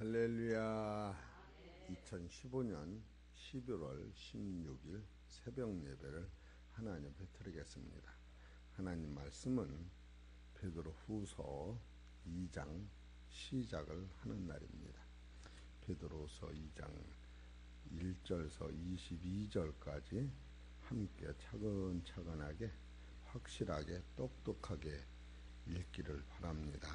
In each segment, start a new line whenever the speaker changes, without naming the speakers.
할렐루야. 2015년 11월 16일 새벽 예배를 하나님 앞에 드리겠습니다. 하나님 말씀은 베드로 후서 2장 시작을 하는 날입니다. 베드로서 2장 1절서 22절까지 함께 차근차근하게 확실하게 똑똑하게 읽기를 바랍니다.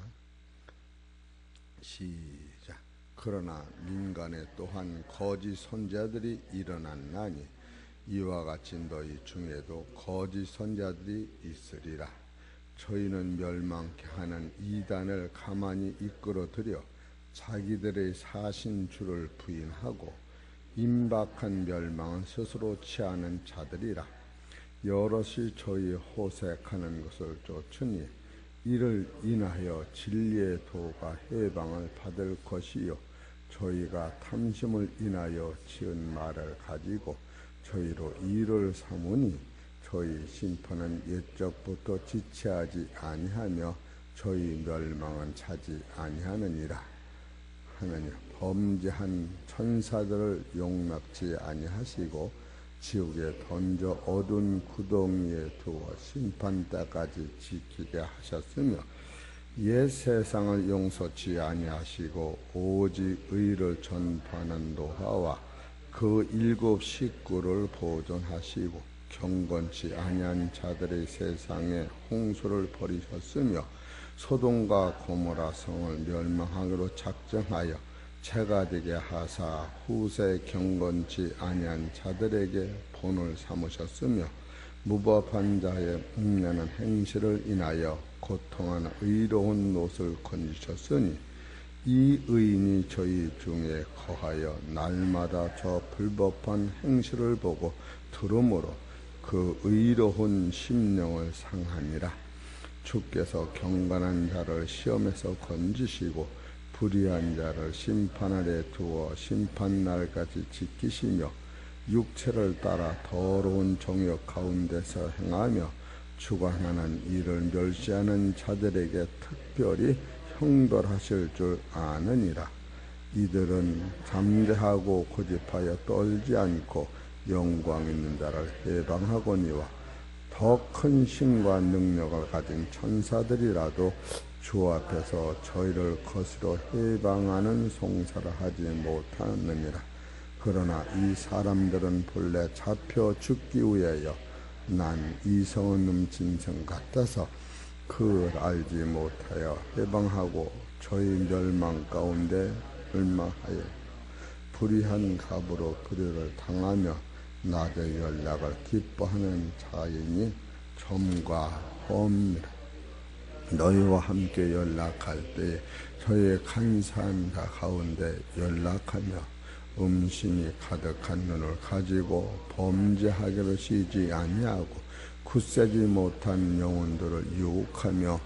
시작. 그러나 민간에 또한 거짓 선지자들이 일어났나니 이와 같이 너희 중에도 거짓 선지자들이 있으리라. 저희는 멸망케 하는 이단을 가만히 이끌어들여 자기들의 사신 주를 부인하고 임박한 멸망은 스스로 취하는 자들이라. 여럿이 저희 호색하는 것을 쫓으니 이를 인하여 진리의 도가 해방을 받을 것이요 저희가 탐심을 인하여 지은 말을 가지고 저희로 이를 삼으니 저희 심판은 옛적부터 지체하지 아니하며 저희 멸망은 차지 아니하느니라. 하나님, 범죄한 천사들을 용납지 아니하시고 지옥에 던져 어두운 구덩이에 두어 심판 때까지 지키게 하셨으며 옛 세상을 용서치 아니하시고 오직 의를 전파하는 노아와 그 7 식구를 보존하시고 경건치 아니한 자들의 세상에 홍수를 벌이셨으며 소돔과 고모라 성을 멸망하기로 작정하여 채가 되게 하사 후세 경건치 아니한 자들에게 본을 삼으셨으며 무법한 자의 흉내는 행실을 인하여 고통하는 의로운 놋을 건지셨으니 이 의인이 저희 중에 거하여 날마다 저 불법한 행실을 보고 들음으로 그 의로운 심령을 상하니라. 주께서 경건한 자를 시험에서 건지시고 불의한 자를 심판 아래 두어 심판날까지 지키시며 육체를 따라 더러운 정욕 가운데서 행하며 주관하는 이를 멸시하는 자들에게 특별히 형벌하실 줄 아느니라. 이들은 잠대하고 고집하여 떨지 않고 영광 있는 자를 해방하거니와 더 큰 힘과 능력을 가진 천사들이라도 주 앞에서 저희를 거스려 해방하는 송사를 하지 못하느니라. 그러나 이 사람들은 본래 잡혀 죽기 위하여 난 이성은 넘친 성 같아서 그를 알지 못하여 해방하고 저희 멸망 가운데 멸망하여 불의한 갑으로 그들을 당하며 낮의 연락을 기뻐하는 자이니 점과 험이라. 너희와 함께 연락할 때 저희의 간사한 자 가운데 연락하며 음심이 가득한 눈을 가지고 범죄하기를 쉬지 아니하고 굳세지 못한 영혼들을 유혹하며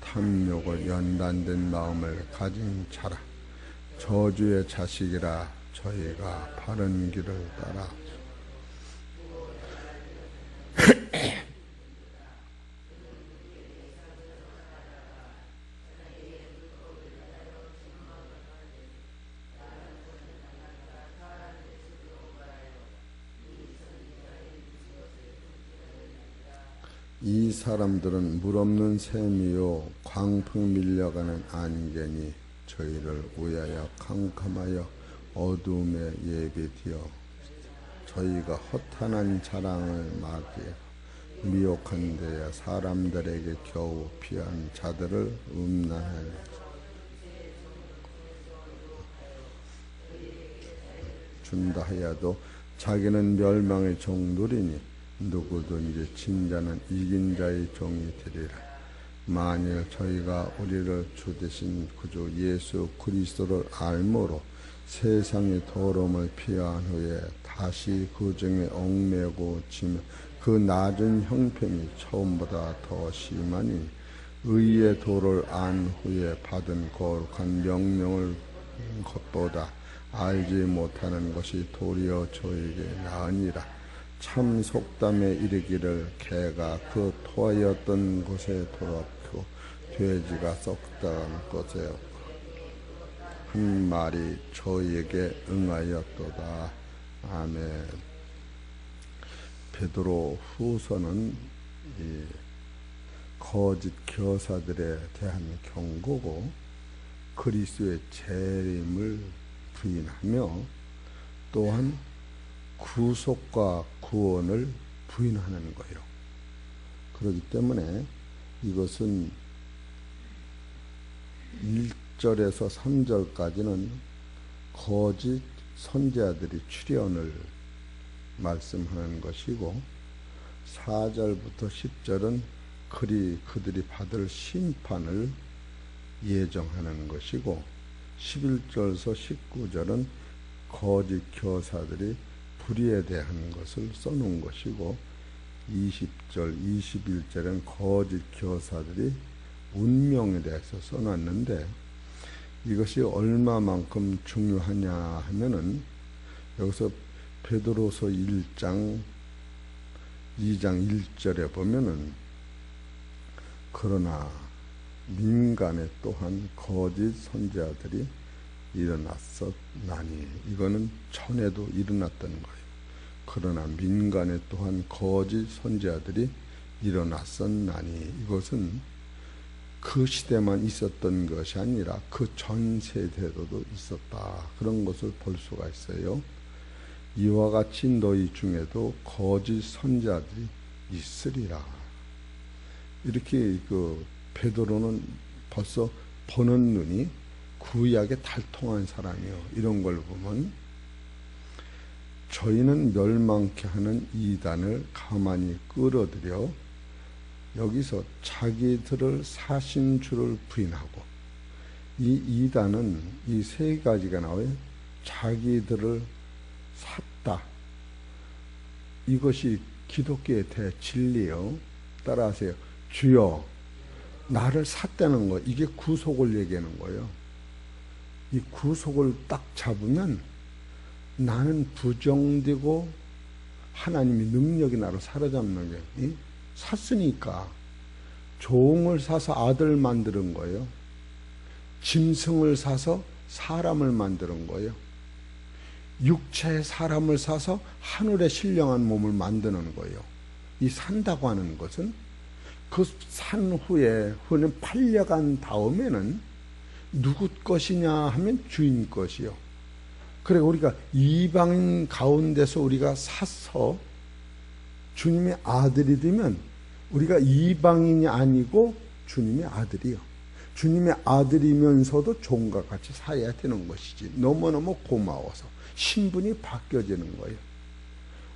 탐욕을 연단된 마음을 가진 자라. 저주의 자식이라 저희가 바른 길을 따라 이 사람들은 물없는 샘이요 광풍 밀려가는 안개니 저희를 위하여 캄캄하여 어두움에 예비되어 저희가 허탄한 자랑을 맞이해 미혹한 데에 사람들에게 겨우 피한 자들을 음란하여 준다 하여도 자기는 멸망의 종들이니 누구든지 친자는 이긴 자의 종이 되리라. 만일 저희가 우리를 주 되신 구주 예수 그리스도를 알므로 세상의 더러움을 피한 후에 다시 그 중에 얽매고 지면 그 낮은 형편이 처음보다 더 심하니 의의 도를 안 후에 받은 거룩한 명령을 것보다 알지 못하는 것이 도리어 저에게 나으니라. 참 속담에 이르기를 개가 그 토하였던 곳에 돌아오고 돼지가 썩다간 곳에 한 말이 저에게 응하였도다. 아멘. 베드로 후서는 이 거짓 교사들에 대한 경고고 그리스도의 재림을 부인하며 또한 구속과 구원을 부인하는 거예요. 그렇기 때문에 이것은 1절에서 3절까지는 거짓 선지자들이 출현을 말씀하는 것이고 4절부터 10절은 그들이 받을 심판을 예정하는 것이고 11절에서 19절은 거짓 교사들이 불의에 대한 것을 써놓은 것이고 20절, 21절은 거짓 교사들이 운명에 대해서 써놨는데 이것이 얼마만큼 중요하냐 하면은 여기서 베드로서 1장 2장 1절에 보면은 그러나 민간에 또한 거짓 선지자들이 일어났었나니 이거는 전에도 일어났던 거예요. 그러나 민간에 또한 거짓 선지자들이 일어났었나니 이것은 그 시대만 있었던 것이 아니라 그 전 세대로도 있었다. 그런 것을 볼 수가 있어요. 이와 같이 너희 중에도 거짓 선지자들이 있으리라. 이렇게 베드로는 벌써 보는 눈이 구약에 달통한 사람이요. 이런 걸 보면 저희는 멸망케 하는 이단을 가만히 끌어들여 여기서 자기들을 사신 줄을 부인하고 이 이단은 이 세 가지가 나와요. 자기들을 샀다. 이것이 기독교의 대진리요. 따라하세요. 주여 나를 샀다는 거 이게 구속을 얘기하는 거예요. 이 구속을 딱 잡으면 나는 부정되고 하나님의 능력이 나를 사로잡는 거예요. 샀으니까 종을 사서 아들 만드는 거예요. 짐승을 사서 사람을 만드는 거예요. 육체의 사람을 사서 하늘의 신령한 몸을 만드는 거예요. 이 산다고 하는 것은 그 산 후는 팔려간 다음에는 누구 것이냐 하면 주인 것이요. 그래 우리가 이방인 가운데서 우리가 사서 주님의 아들이 되면 우리가 이방인이 아니고 주님의 아들이요. 주님의 아들이면서도 종과 같이 살아야 되는 것이지. 너무너무 고마워서 신분이 바뀌어지는 거예요.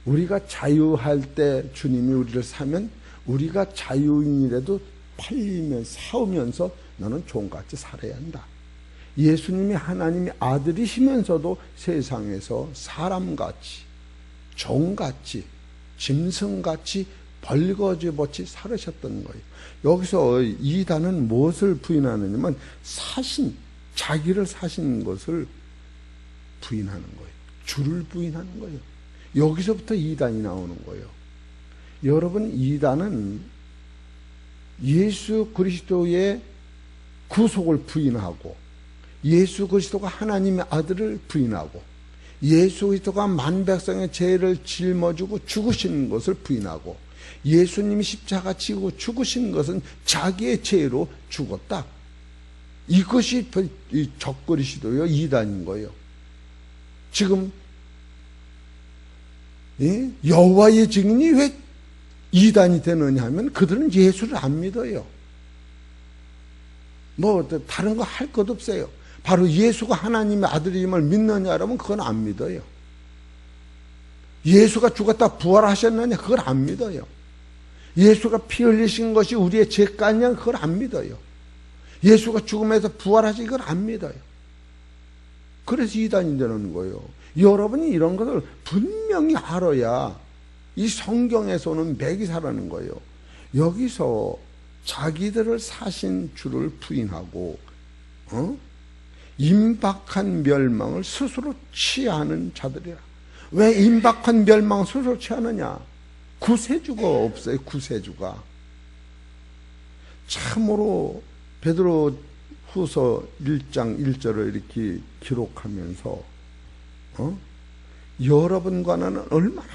우리가 자유할 때 주님이 우리를 사면 우리가 자유인이라도 팔리면서 사오면서 너는 종같이 살아야 한다. 예수님이 하나님의 아들이시면서도 세상에서 사람같이 종같이 짐승같이 벌거지같이 살으셨던 거예요. 여기서 이단은 무엇을 부인하느냐면 자기를 사신 것을 부인하는 거예요. 주를 부인하는 거예요. 여기서부터 이단이 나오는 거예요. 여러분 이단은 예수 그리스도의 구속을 부인하고 예수 그리스도가 하나님의 아들을 부인하고 예수 그리스도가 만백성의 죄를 짊어지고 죽으신 것을 부인하고 예수님이 십자가 지고 죽으신 것은 자기의 죄로 죽었다. 이것이 적그리스도요 이단인 거예요. 지금 여호와의 증인이 왜 이단이 되느냐 하면 그들은 예수를 안 믿어요. 뭐 다른 거 할 것 없어요. 바로 예수가 하나님의 아들임을 믿느냐 그러면 그건 안 믿어요. 예수가 죽었다 부활하셨느냐 그걸 안 믿어요. 예수가 피 흘리신 것이 우리의 죄가 아니냐 그걸 안 믿어요. 예수가 죽음에서 부활하신 걸 안 믿어요. 그래서 이단이 되는 거예요. 여러분이 이런 것을 분명히 알아야 이 성경에서는 맥이 살아는 거예요. 여기서 자기들을 사신 주를 부인하고 임박한 멸망을 스스로 취하는 자들이라. 왜 임박한 멸망을 스스로 취하느냐? 구세주가 없어요. 구세주가. 참으로 베드로 후서 1장 1절을 이렇게 기록하면서 여러분과는 얼마나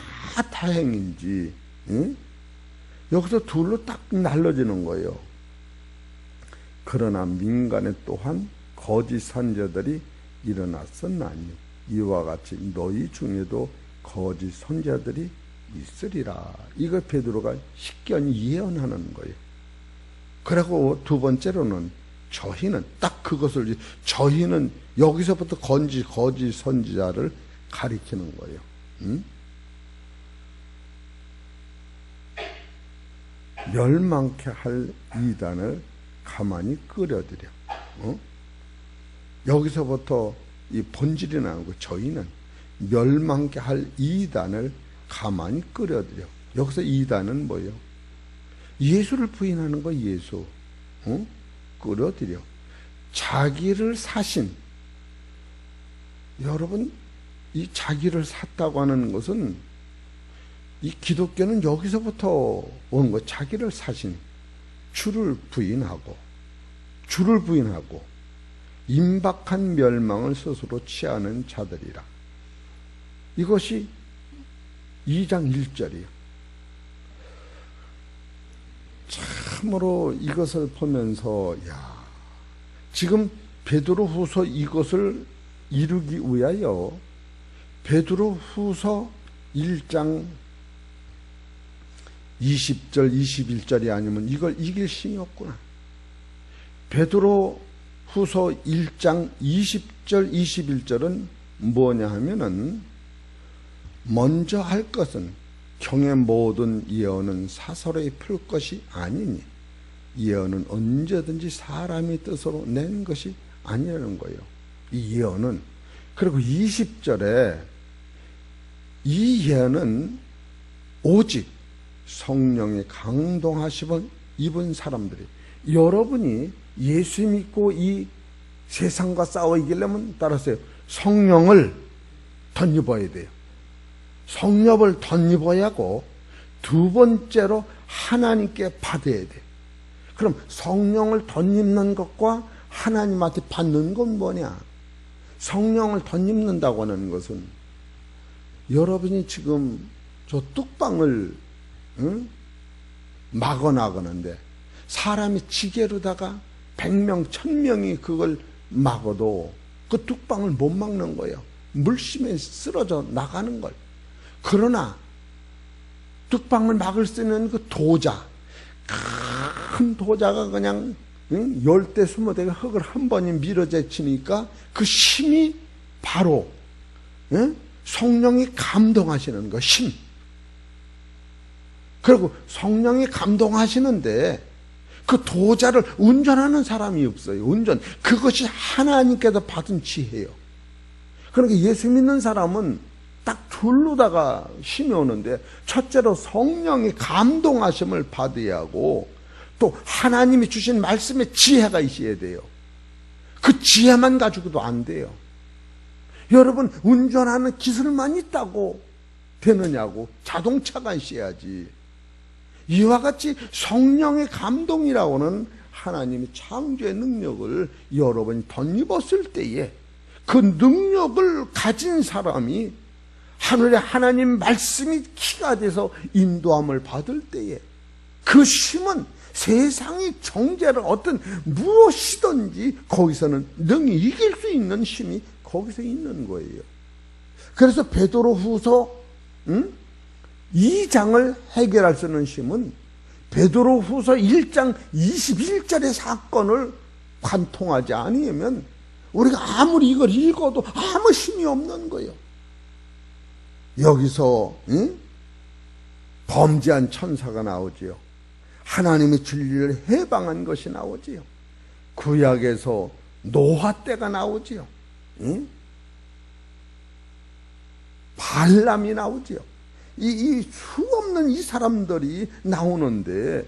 다행인지 여기서 둘로 딱 날라지는 거예요. 그러나 민간에 또한 거짓 선지자들이 일어났었나니 이와 같이 너희 중에도 거짓 선지자들이 있으리라. 이거 베드로가 식견 예언하는 거예요. 그리고 두 번째로는 저희는 딱 그것을 저희는 여기서부터 거짓 선지자를 가리키는 거예요. 멸망케 할 이단을 가만히 끌어들여. 여기서부터 이 본질이 나오고 저희는 멸망케 할 이단을 가만히 끌어들여. 여기서 이단은 뭐예요? 예수를 부인하는 거. 예수 끌어들여. 자기를 사신, 여러분 이 자기를 샀다고 하는 것은 이 기독교는 여기서부터 오는 거. 자기를 사신, 주를 부인하고 임박한 멸망을 스스로 취하는 자들이라. 이것이 2장 1절이에요. 참으로 이것을 보면서 지금 베드로후서 이것을 이루기 위하여 베드로후서 1장 20절 21절이 아니면 이걸 이길 힘이 없구나. 베드로후서 1장 20절 21절은 뭐냐 하면은 먼저 할 것은 경의 모든 예언은 사설에 풀 것이 아니니 예언은 언제든지 사람의 뜻으로 낸 것이 아니라는 거예요. 이 예언은. 그리고 20절에 이 예언은 오직 성령의 강동하심을 입은 사람들이, 여러분이 예수 믿고 이 세상과 싸워 이기려면 따라서요, 성령을 덧입어야 돼요. 성령을 덧입어야 하고 두 번째로 하나님께 받아야 돼요. 그럼 성령을 덧입는 것과 하나님한테 받는 건 뭐냐? 성령을 덧입는다고 하는 것은 여러분이 지금 저 뚝방을 막아나가는데 사람이 지게로다가 100명, 1000명이 그걸 막아도 그 뚝방을 못 막는 거예요. 물심에 쓰러져 나가는 걸. 그러나 뚝방을 막을 수 있는 그 도자, 큰 도자가 그냥 10대 20대가 흙을 한 번에 밀어제치니까 그 힘이 바로 성령이 감동하시는 거, 힘. 그리고 성령이 감동하시는데 그 도자를 운전하는 사람이 없어요. 그것이 하나님께서 받은 지혜예요. 그러니까 예수 믿는 사람은 딱 둘로다가 힘이 오는데, 첫째로 성령이 감동하심을 받아야 하고 또 하나님이 주신 말씀에 지혜가 있어야 돼요. 그 지혜만 가지고도 안 돼요. 여러분, 운전하는 기술만 있다고 되느냐고. 자동차가 있어야지. 이와 같이 성령의 감동이라고는 하나님이 창조의 능력을 여러분이 덧입었을 때에 그 능력을 가진 사람이 하늘의 하나님 말씀이 키가 돼서 인도함을 받을 때에 그 힘은 세상의 정죄를 어떤 무엇이든지 거기서는 능히 이길 수 있는 힘이 거기서 있는 거예요. 그래서 베드로후서 2장을 해결할 수 있는 힘은 베드로후서 1장 21절의 사건을 관통하지 않으면 우리가 아무리 이걸 읽어도 아무 힘이 없는 거예요. 여기서 범죄한 천사가 나오지요. 하나님의 진리를 해방한 것이 나오지요. 구약에서 노아 때가 나오지요. 발람이 나오지요. 이 수없는 이 사람들이 나오는데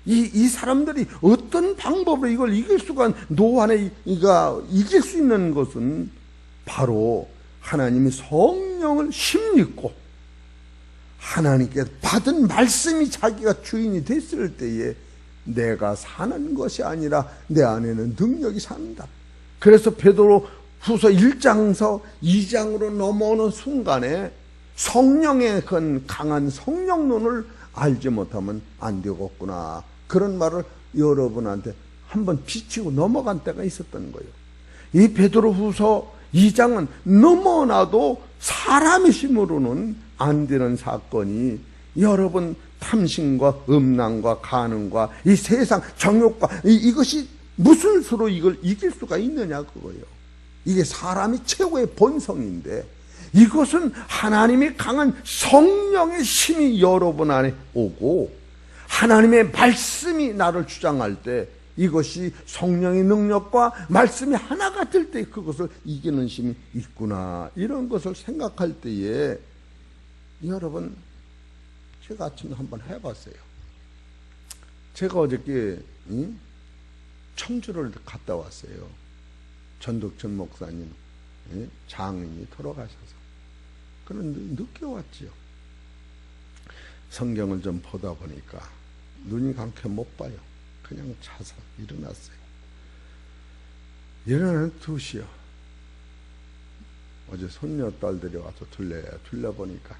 이 사람들이 어떤 방법으로 이걸 이길 수가, 노아의 이길 수 있는 것은 바로 하나님이 성령을 힘입고 하나님께 받은 말씀이 자기가 주인이 됐을 때에 내가 사는 것이 아니라 내 안에는 능력이 산다. 그래서 베드로 후서 1장서 2장으로 넘어오는 순간에 성령의 그 강한 성령론을 알지 못하면 안 되겠구나. 그런 말을 여러분한테 한번 비치고 넘어간 때가 있었던 거예요. 이 베드로 후서 2장은 너무나도 사람의 힘으로는 안 되는 사건이 여러분 탐심과 음란과 간음과 이 세상 정욕과 이것이 무슨 수로 이걸 이길 수가 있느냐 그거예요. 이게 사람이 최고의 본성인데 이것은 하나님의 강한 성령의 힘이 여러분 안에 오고 하나님의 말씀이 나를 주장할 때 이것이 성령의 능력과 말씀이 하나가 될 때 그것을 이기는 힘이 있구나. 이런 것을 생각할 때에 여러분 제가 아침에 한번 해봤어요. 제가 어저께 청주를 갔다 왔어요. 전덕천 목사님 장인이 돌아가셔서. 그런데 늦게 왔죠. 성경을 좀 보다 보니까 눈이 감겨 못 봐요. 그냥 자서 일어났어요. 일어나는 2시요. 어제 손녀딸들이 와서 둘러보니까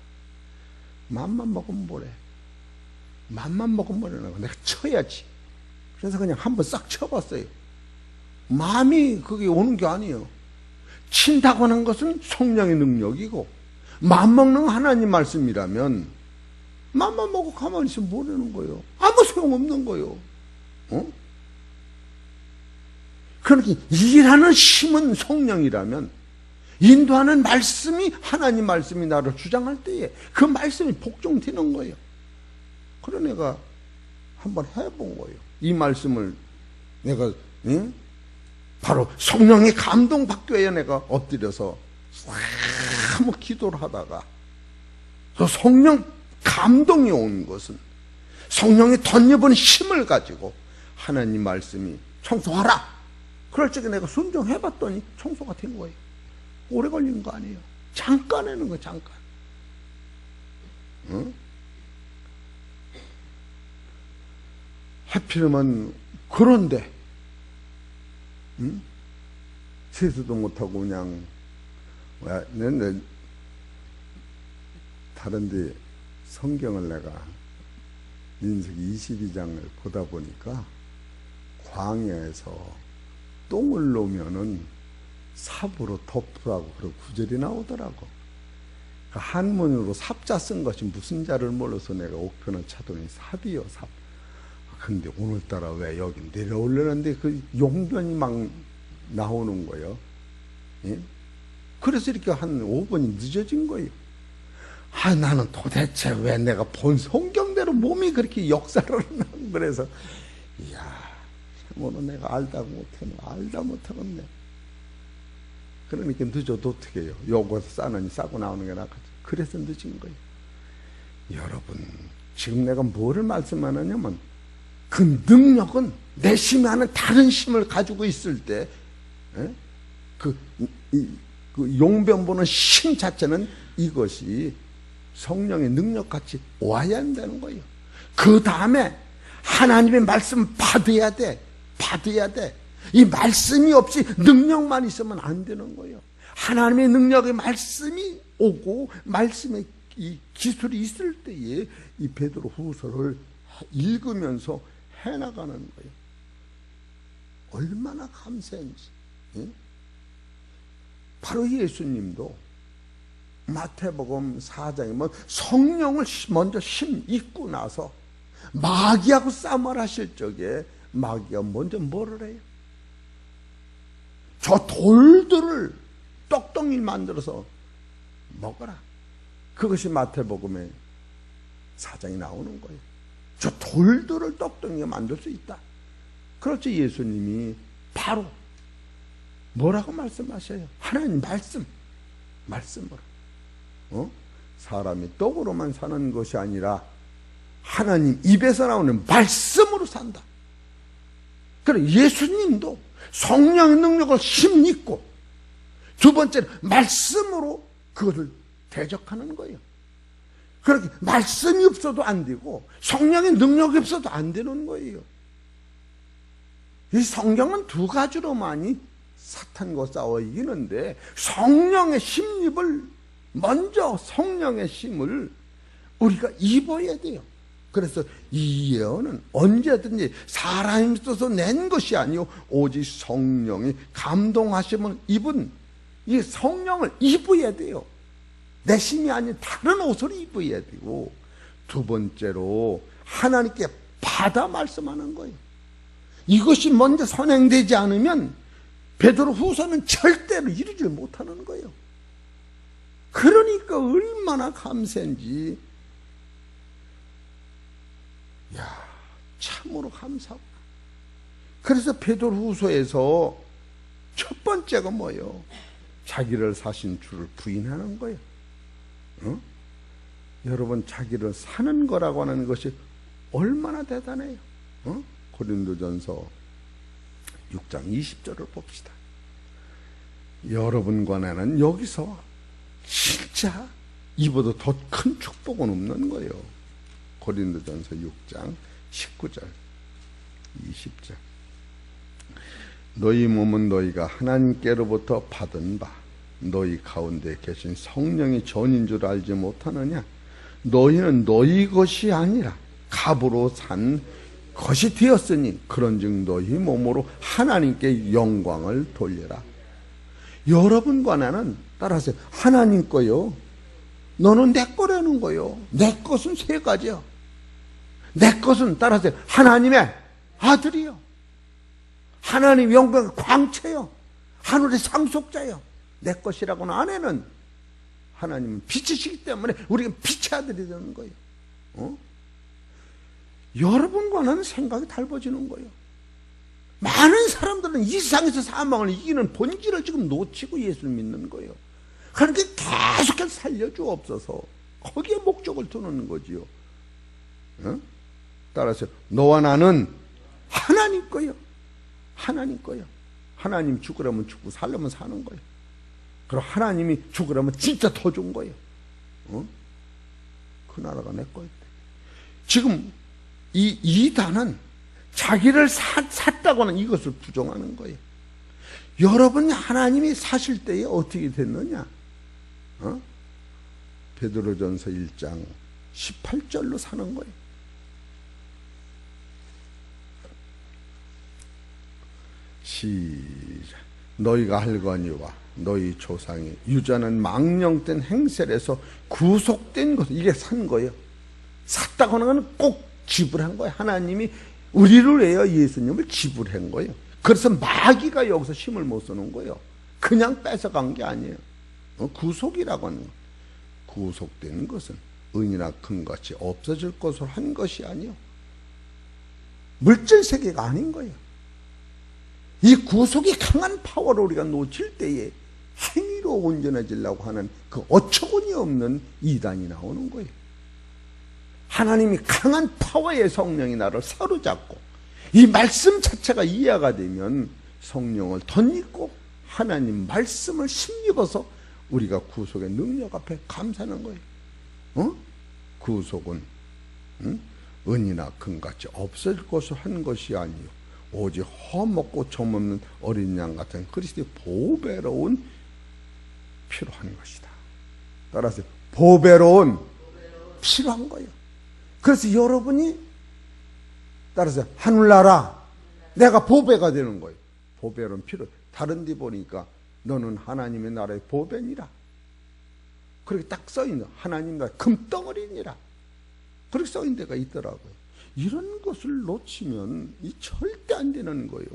맘만 먹으면 뭐래. 맘만 먹으면 뭐래라고. 내가 쳐야지. 그래서 그냥 한번 싹 쳐봤어요. 마음이 그게 오는 게 아니에요. 친다고 하는 것은 성령의 능력이고 맘 먹는 하나님 말씀이라면 맘만 먹고 가만히 있으면 뭐라는 거예요. 아무 소용없는 거예요. 그렇게 일하는 힘은 성령이라면 인도하는 말씀이 하나님 말씀이 나를 주장할 때에 그 말씀이 복종되는 거예요. 그래 내가 한번 해본 거예요. 이 말씀을 내가 바로 성령의 감동 받기 위해 내가 엎드려서 아무 기도를 하다가 성령 감동이 온 것은 성령이 던져본 힘을 가지고 하나님 말씀이 청소하라. 그럴 적에 내가 순종해봤더니 청소가 된 거예요. 오래 걸린 거 아니에요. 잠깐 하는 거예요. 잠깐. 하필이면 그런데 세수도 못하고 그냥 다른데 성경을 내가 민수기 22장을 보다 보니까 광야에서 똥을 놓으면은 삽으로 덮으라고 그런 구절이 나오더라고. 그 한문으로 삽자 쓴 것이 무슨 자를 몰라서 내가 옥편을 찾더니 삽이요, 삽. 근데 오늘따라 왜 여기 내려오려는데 그 용변이 막 나오는 거예요. 예? 그래서 이렇게 한 5분이 늦어진 거예요. 나는 도대체 왜 내가 본 성경대로 몸이 그렇게 역사를 하고 그래서 이야, 뭐는 내가 알다 못하겠네. 그러니까 늦어도 어떻게 해요? 요거서 싸느니 싸고 나오는 게 낫겠죠. 그래서 늦은 거예요. 여러분, 지금 내가 뭐를 말씀하느냐면 그 능력은 내 힘이 아닌 다른 힘을 가지고 있을 때 그 용변 보는 힘 자체는 이것이 성령의 능력같이 와야 한다는 거예요. 그 다음에 하나님의 말씀 받아야 돼. 이 말씀이 없이 능력만 있으면 안 되는 거예요. 하나님의 능력의 말씀이 오고 말씀의 이 기술이 있을 때에 이 베드로 후서를 읽으면서 해나가는 거예요. 얼마나 감사한지. 바로 예수님도 마태복음 4장에 성령을 먼저 입고 나서 마귀하고 싸움을 하실 적에 마귀가 먼저 뭐를 해요? 저 돌들을 떡덩이 만들어서 먹어라. 그것이 마태복음의 4장에 나오는 거예요. 저 돌들을 떡덩이에 만들 수 있다. 그렇죠. 예수님이 바로 뭐라고 말씀하셔요? 하나님 말씀으로. 사람이 떡으로만 사는 것이 아니라 하나님 입에서 나오는 말씀으로 산다. 그래 예수님도 성령의 능력을 힘입고 두 번째는 말씀으로 그것을 대적하는 거예요. 그렇게 말씀이 없어도 안 되고 성령의 능력이 없어도 안 되는 거예요. 이 성경은 두 가지로 많이 사탄과 싸워 이기는데, 성령의 힘입을 먼저, 성령의 힘을 우리가 입어야 돼요. 그래서 이 예언은 언제든지 사람이 써서 낸 것이 아니요 오직 성령이 감동하심을 입은 이 성령을 입어야 돼요. 내 힘이 아닌 다른 옷을 입어야 되고, 두 번째로 하나님께 받아 말씀하는 거예요. 이것이 먼저 선행되지 않으면 베드로 후서는 절대로 이루지 못하는 거예요. 그러니까 얼마나 감사한지, 참으로 감사하고. 그래서 베드로 후서에서 첫 번째가 뭐예요? 자기를 사신 주를 부인하는 거예요. 여러분, 자기를 사는 거라고 하는 것이 얼마나 대단해요. 고린도전서 6장 20절을 봅시다. 여러분과 나는 여기서 진짜 이보다 더 큰 축복은 없는 거예요. 고린도전서 6장 19절 20절. 너희 몸은 너희가 하나님께로부터 받은 바 너희 가운데 계신 성령이 전인 줄 알지 못하느냐? 너희는 너희 것이 아니라 값으로 산 것이 되었으니 그런즉 너희 몸으로 하나님께 영광을 돌려라. 여러분과 나는, 따라하세요, 하나님 거요, 너는 내 거라는 거요. 내 것은 세 가지요. 내 것은, 따라하세요, 하나님의 아들이요, 하나님 영광의 광채요, 하늘의 상속자요. 내 것이라고는 아내는 하나님은 빛이시기 때문에 우리가 빛의 아들이 되는 거예요. 여러분과 나는 생각이 달라지는 거예요. 많은 사람들은 이 세상에서 사망을 이기는 본질을 지금 놓치고 예수를 믿는 거예요. 그러니까 계속해서 살려주옵소서, 거기에 목적을 두는 거지요. 따라서 너와 나는 하나님 거예요. 하나님 거예요. 하나님 죽으려면 죽고 살려면 사는 거예요. 그리고 하나님이 죽으려면 진짜 더 준 거예요. 그 나라가 내 거예요. 지금 이 이단은 자기를 샀다고 하는 이것을 부정하는 거예요. 여러분이 하나님이 사실 때에 어떻게 됐느냐? 베드로전서 1장 18절로 사는 거예요. 시작. 너희가 할거니와 너희 조상이 유전한 망령된 행실에서 구속된 것, 이게 산 거예요. 샀다고 하는 건 꼭 지불한 거예요. 하나님이 우리를 위하여 예수님을 지불한 거예요. 그래서 마귀가 여기서 힘을 못 쓰는 거예요. 그냥 뺏어간 게 아니에요. 구속이라고 하는 거, 구속된 것은 은이나 금같이 없어질 것으로 한 것이 아니요 물질 세계가 아닌 거예요. 이 구속이 강한 파워를 우리가 놓칠 때에 행위로 온전해지려고 하는 그 어처구니 없는 이단이 나오는 거예요. 하나님이 강한 파워의 성령이 나를 사로잡고 이 말씀 자체가 이해가 되면 성령을 덧입고 하나님 말씀을 힘입어서 우리가 구속의 능력 앞에 감사하는 거예요. 구속은 은이나 금같이 없을 것을 한 것이 아니요 오직 험없고 점없는 어린 양 같은 그리스도의 보배로운 피로 한 것이다. 따라서 보배로운 피로 한 거예요. 그래서 여러분이, 따라서 하늘나라 내가 보배가 되는 거예요. 보배로운 피로. 다른 데 보니까 너는 하나님의 나라의 보배니라, 그렇게 딱 써있는, 하나님 나라의 금덩어리니라, 그렇게 써있는 데가 있더라고요. 이런 것을 놓치면 이 절대 안 되는 거예요.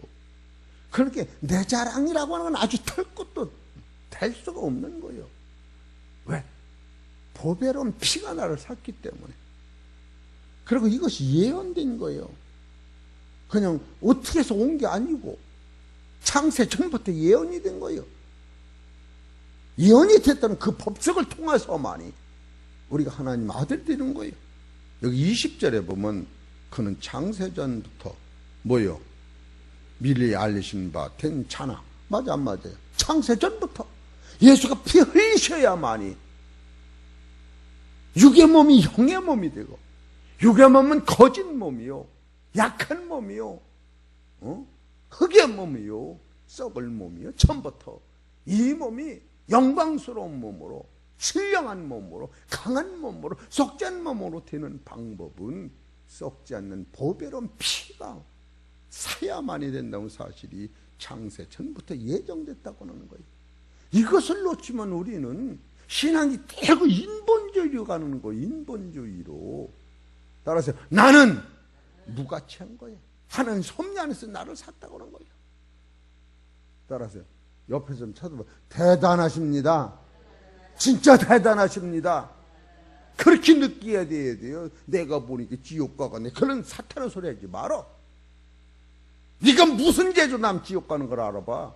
그렇게 내 자랑이라고 하는 건 아주 될 것도 될 수가 없는 거예요. 왜? 보배로운 피가 나를 샀기 때문에. 그리고 이것이 예언된 거예요. 그냥 어떻게 해서 온 게 아니고 창세 전부터 예언이 된 거예요. 예언이 됐다는 그 법석을 통해서만이 우리가 하나님 아들 되는 거예요. 여기 20절에 보면 그는 창세전부터 뭐요? 미리 알리신 바 된 자나. 맞아 안 맞아요? 창세전부터 예수가 피 흘리셔야만이 육의 몸이 영의 몸이 되고, 육의 몸은 거짓 몸이요, 약한 몸이요, 흙의 몸이요 썩을 몸이요 처음부터 이 몸이 영광스러운 몸으로 신령한 몸으로 강한 몸으로 썩지 않는 몸으로 되는 방법은 썩지 않는 보배로운 피가 사야만이 된다는 사실이 창세 전부터 예정됐다고 하는 거예요. 이것을 놓치면 우리는 신앙이 대고 인본주의로 가는 거예요. 인본주의로. 따라서 나는 무가치한 거예요. 하나님 섭리 안에서 나를 샀다고 하는 거예요. 따라서 옆에서 좀 쳐다봐. 대단하십니다. 진짜 대단하십니다. 그렇게 느껴야 돼요. 내가 보니까 지옥 가겠네. 그런 사탄의 소리 하지 말어. 네가 무슨 죄로 남 지옥 가는 걸 알아봐.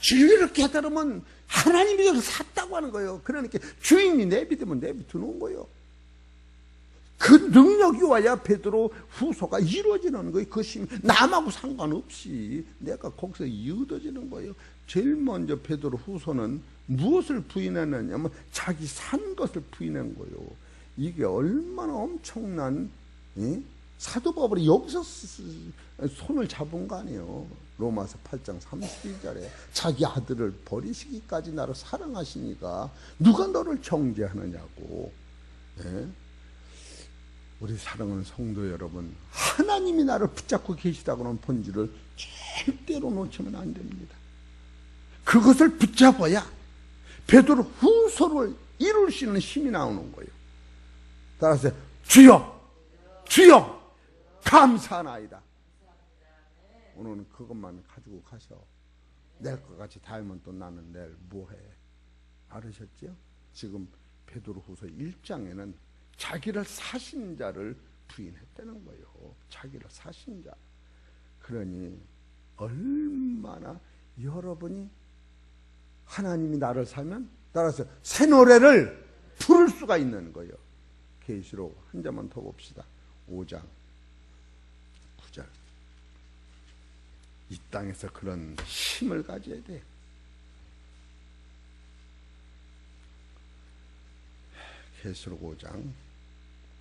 진리를 깨달으면 하나님이 너를 샀다고 하는 거예요. 그러니까 주인이 내비두면 내비두는 거예요. 그 능력이 와야 베드로 후서가 이루어지는 거예요. 그 힘이 남하고 상관없이 내가 거기서 이어져지는 거예요. 제일 먼저 베드로 후서는 무엇을 부인하느냐면 자기 산 것을 부인한 거예요. 이게 얼마나 엄청난 사도 바울이 여기서 손을 잡은 거 아니에요. 로마서 8장 32절에 자기 아들을 버리시기까지 나를 사랑하시니까 누가 너를 정죄하느냐고. 우리 사랑하는 성도 여러분, 하나님이 나를 붙잡고 계시다고 하는 본질을 절대로 놓치면 안 됩니다. 그것을 붙잡아야 베드로 후서를 이룰 수 있는 힘이 나오는 거예요. 따라서 주여 주여 감사하나이다. 오늘은 그것만 가지고 가셔. 내일 것 같이 다 하면 또 나는 내일 뭐해. 알으셨죠? 지금 베드로후서 1장에는 자기를 사신 자를 부인했다는 거예요. 자기를 사신 자. 그러니 얼마나 여러분이 하나님이 나를 사면 따라서 새 노래를 부를 수가 있는 거예요. 계시록 한 자만 더 봅시다. 5장 9절. 이 땅에서 그런 힘을 가져야 돼. 계시록 5장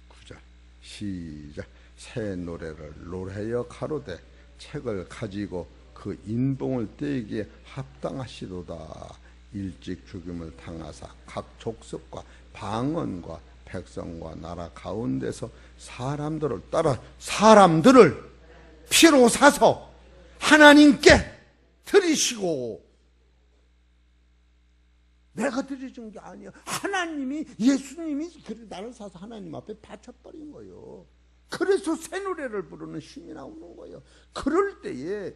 9절 시작. 새 노래를 노래하여 가로되 책을 가지고 그 인봉을 떼기에 합당하시도다. 일찍 죽임을 당하사 각 족속과 방언과 백성과 나라 가운데서 사람들을 따라 사람들을 피로 사서 하나님께 드리시고. 내가 드려준 게 아니야. 하나님이 예수님이 나를 사서 하나님 앞에 바쳐버린 거예요. 그래서 새 노래를 부르는 힘이 나오는 거예요. 그럴 때에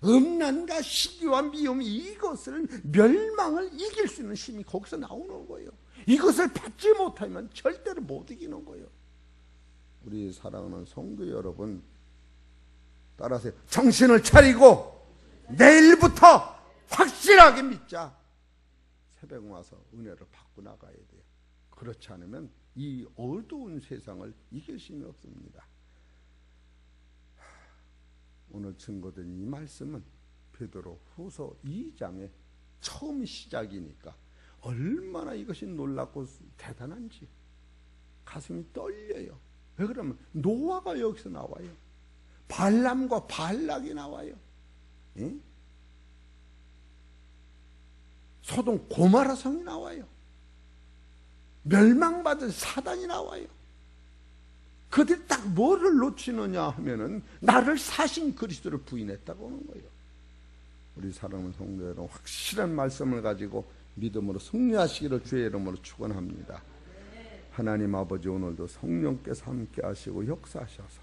음란과 시기와 미움 이것을 멸망을 이길 수 있는 힘이 거기서 나오는 거예요. 이것을 받지 못하면 절대로 못 이기는 거예요. 우리 사랑하는 성도 여러분, 따라서 정신을 차리고 내일부터 확실하게 믿자. 새벽 와서 은혜를 받고 나가야 돼요. 그렇지 않으면 이 어두운 세상을 이길 힘이 없습니다. 오늘 증거된 이 말씀은 베드로 후서 2장의 처음 시작이니까 얼마나 이것이 놀랍고 대단한지 가슴이 떨려요. 왜 그러면 노아가 여기서 나와요. 발람과 발락이 나와요. 예? 소돔 고모라 성이 나와요. 멸망받은 사단이 나와요. 그들이 딱 뭐를 놓치느냐 하면은 나를 사신 그리스도를 부인했다고 하는 거예요. 우리 사랑하는 성도 여러분, 확실한 말씀을 가지고 믿음으로 승리하시기를 주의 이름으로 축원합니다. 하나님 아버지, 오늘도 성령께서 함께 하시고 역사하셔서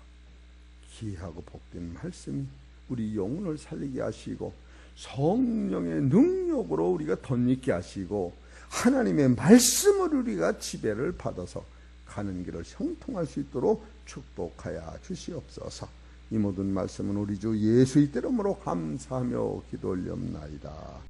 귀하고 복된 말씀이 우리 영혼을 살리게 하시고 성령의 능력으로 우리가 덧입게 하시고 하나님의 말씀을 우리가 지배를 받아서 가는 길을 형통할 수 있도록 축복하여 주시옵소서. 이 모든 말씀은 우리 주 예수의 이름으로 감사하며 기도 올렸나이다.